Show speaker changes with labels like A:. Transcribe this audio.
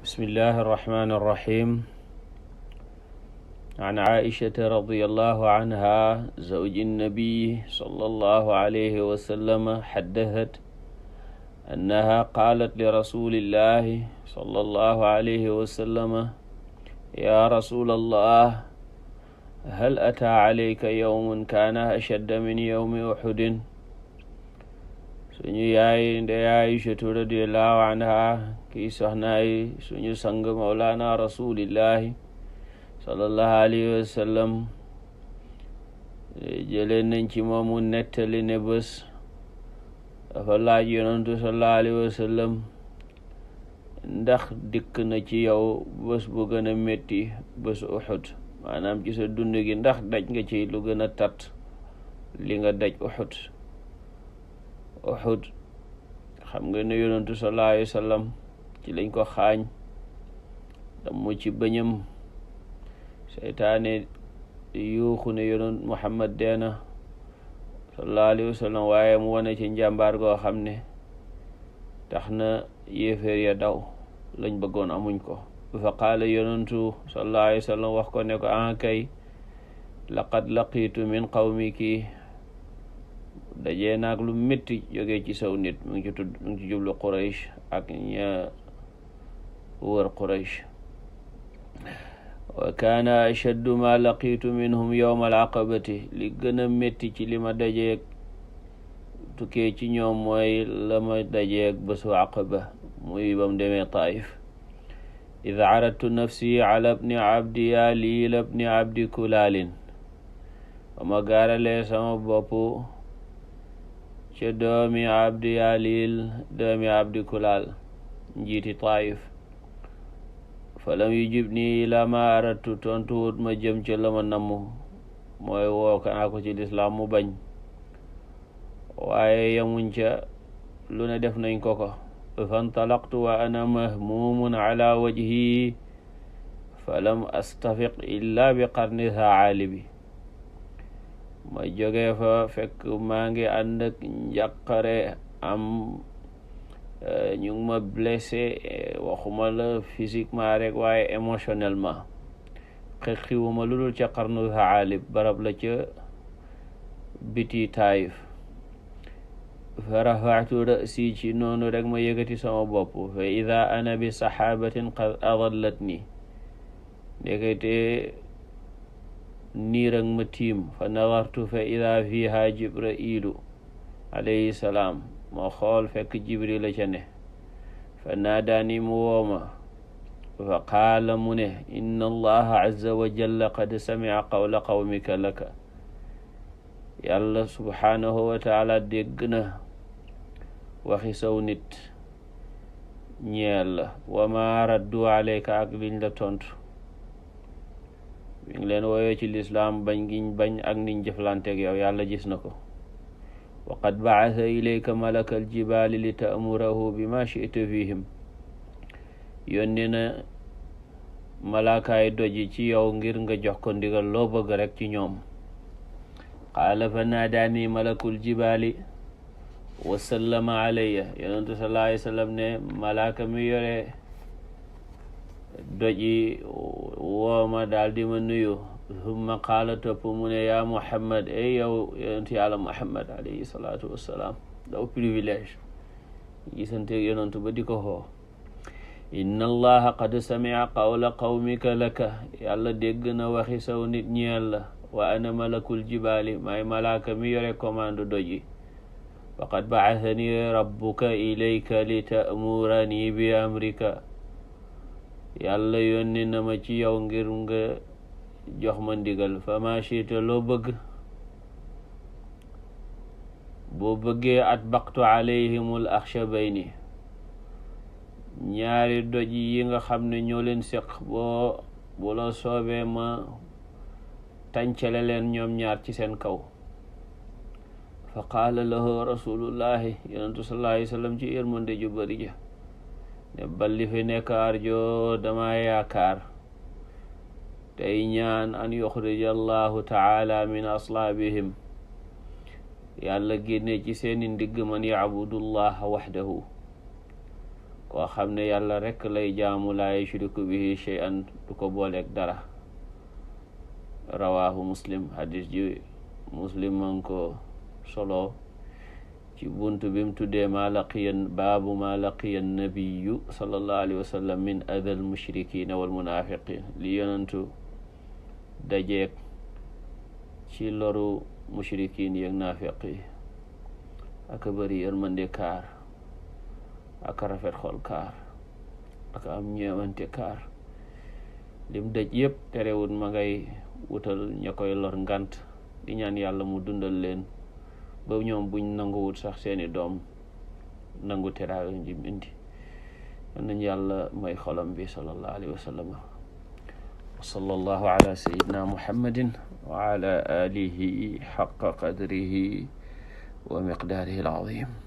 A: bismillahi irrahmani irrahim an aishata radiallahu anha zawji nnabiyi sallallahu alayhi wa sallama haddathat annaha qaalat li rasulillahi sallallahu alayhi wa sallama ya rasulallah hal ataa alayka yawmun kaana ashadda min yawmi uhudin. suñu yaay ndey Aïchatu radiyallahu anha kii soxnaay suñu sang mawlaana rasulillahi sallallahu alayhi wa sallam jëlee nañ ci moomu nettali ne bés dafa laaj yonantu sallallahu alayhi wa sallam ndax dikk na ci yow bés bu gën a métti bés Uhud, maanaam ci sa dund gi ndax daj nga ci lu gën a tat li nga daj Uhud xam nga ne yonantu sallallahu alayhi wa sallam ci lañ ko xaañ damu ci bëñam, seytaane yuuxu ne yonant Muhammad deena sallallahu alayhi wa sallam, waaye mu wane ci njàmbaar goo xam ne tax na yéeféer ya daw lañ bëggoon amuñ ko. fa qaala yonantu sallallahu alayhi wa sallam wax ko ne ko kay laqad laqiitu min qawmiki, dajee naag lu métti jógee ci saw nit. mu ngi ci jublu Quraysh ak ña wër Quraysh. wa kaana ashaddu ma laqiitu minhum yawma al-aqabati, li gën a métti ci li ma dajeeg tukkee ci ñoom mooy la ma dajeeg bésu aqaba, muy bam demee Taif. id aradtu nafsi ala bni abdi yaliil bni abdi kulaalin, ba ma gaaralee sama bopp ca doomi abdi yaliil doomi abdi kulaal njiiti Taif. falam yujibni ila ma aradtu, tontuwut ma jëm ca la ma namm, mooy woo kanaa ko ci lislaam mu bañ. waaye yamuñ ca, lu ne def nañ ko ko. fantalaqtu wa ana mahmumun ala wajhi falam astafiq illa bi qarni thaalibi. ma jógee fa fekk maa ngi ànd ak njàqare, am ñu ngi ma blessé, waxuma la physiquement rek waaye émotionnellement. xiwuma lu dul ca qarnu thaalib, barab la ca biti Taif. fa rafactu ra'si, ci noonu rek ma yëgati sama bopp. fa ida ana bi saxaabatin qad adallatni, ndekete niir ak ma tiim. fa nadartu fa ida fiha jibrailu alayhi salaam, ma xool fekk jibril la ca ne. fa naadaani mu wooma. fa qaala mu ne inna allaha azza wa jalla qad samica qawla qawmika laka, yàlla subhaanahu wa taala dégg na waxi saw nit ñeel la. wa ma raddu alayka, ak liñ la tontu. mi ngi leen wooyoo ci lislaam bañ giñ bañ ak niñ jëflanteeg yow, yàlla gis na ko. wa qad bacasa ilayka malaka aljibaali li ta'murahu bima shi'ta fihim, yónni na malaakaay doji ci yow ngir nga jox ko ndigal loo bëgg rek ci ñoom. qaala fa naadaani malakul jibaali wa sallama alayya, yonentu sallallahu alayhi wa sallam ne malaaka mi yore doji wooma daal di ma nuyu. summa qaala, topp mu ne yaa Muhammad, yow yonentu yàlla Muhammad alayhi salaatu wassalaam, daw privilège gisanteeg yonentu ba di ko xoo. inna allaha qad sami'a qawla qawmika laka, yàlla dégg na waxi saw nit ñeel la. wa ana malakul jibaali, maay malaaka mi yore commande doji. faqad ba'athani rabbuka ilayka li ta'murani bi amrika, yàlla yónni na ma ci yow ngir nga jox ma ndigal. fa ma shi'ta, loo bëgg. boo bëggee atbaqtu alayhimul akhshabayni, ñaari doj yi nga xam ne ñoo leen seq, bu la soobee ma tàncale leen ñoom ñaar ci seen kaw. fa qaala lahu rasulullahi, yonentu sallallahu alayhi wa sallam ci yërmande ju bari ja ne balli fi nekk arjo, dama yaakaar tey ñaan an yuxrija allahu taala min aslaabihim, yàlla génne ci seeni ndigg man yacbudullaha waxdahu, koo xam ne yàlla rekk lay jaamu laa yushriku bihi shay'an du ko booleeg dara. rawaahu muslim, hadis ji muslim man ko solo ci buntu bim tuddee baabu ma laqiya nabiyu sallallahu alayhi wa sallam min adal mushrikina wal munafiqin, li yonantu dajeek ci loru mushrikin yeeg naafiq yi. aka bëri yërmande kaar, aka rafet xol kaar, aka am ñeewante kaar. lim daj yëpp terewul ma ngay wutal ña koy lor ngant di ñaan yàlla mu dundal leen ba ñoom buñ nanguwut sax seeni doom nangu teraanga njim indi. yal nañ yàlla may xolam bi sallallahu alayhi wa sallam. wa sallallahu ala sayyidina muhammadin wa ala alihi haqqa qadrihi wa miqdaarihi al-azim.